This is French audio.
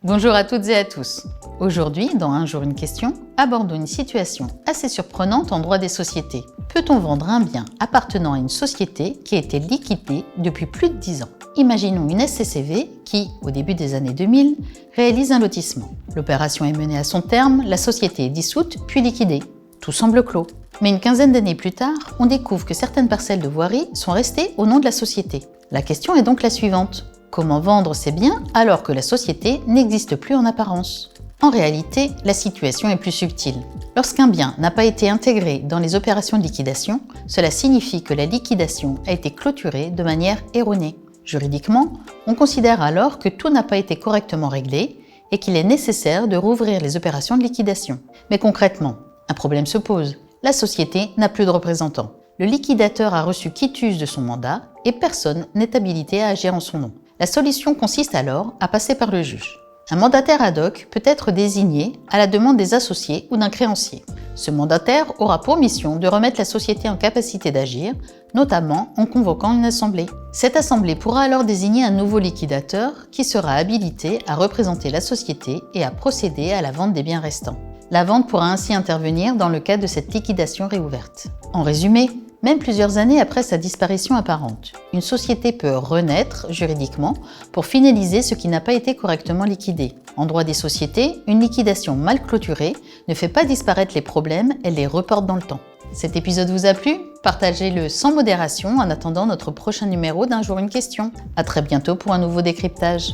Bonjour à toutes et à tous. Aujourd'hui, dans Un jour une question, abordons une situation assez surprenante en droit des sociétés. Peut-on vendre un bien appartenant à une société qui a été liquidée depuis plus de 10 ans? Imaginons une SCCV qui, au début des années 2000, réalise un lotissement. L'opération est menée à son terme, la société est dissoute puis liquidée. Tout semble clos. Mais une quinzaine d'années plus tard, on découvre que certaines parcelles de voirie sont restées au nom de la société. La question est donc la suivante. Comment vendre ces biens alors que la société n'existe plus en apparence? En réalité, la situation est plus subtile. Lorsqu'un bien n'a pas été intégré dans les opérations de liquidation, cela signifie que la liquidation a été clôturée de manière erronée. Juridiquement, on considère alors que tout n'a pas été correctement réglé et qu'il est nécessaire de rouvrir les opérations de liquidation. Mais concrètement, un problème se pose. La société n'a plus de représentant. Le liquidateur a reçu quitus de son mandat et personne n'est habilité à agir en son nom. La solution consiste alors à passer par le juge. Un mandataire ad hoc peut être désigné à la demande des associés ou d'un créancier. Ce mandataire aura pour mission de remettre la société en capacité d'agir, notamment en convoquant une assemblée. Cette assemblée pourra alors désigner un nouveau liquidateur qui sera habilité à représenter la société et à procéder à la vente des biens restants. La vente pourra ainsi intervenir dans le cadre de cette liquidation réouverte. En résumé, même plusieurs années après sa disparition apparente, une société peut renaître juridiquement pour finaliser ce qui n'a pas été correctement liquidé. En droit des sociétés, une liquidation mal clôturée ne fait pas disparaître les problèmes, elle les reporte dans le temps. Cet épisode vous a plu? Partagez-le sans modération en attendant notre prochain numéro d'Un jour une question. À très bientôt pour un nouveau décryptage.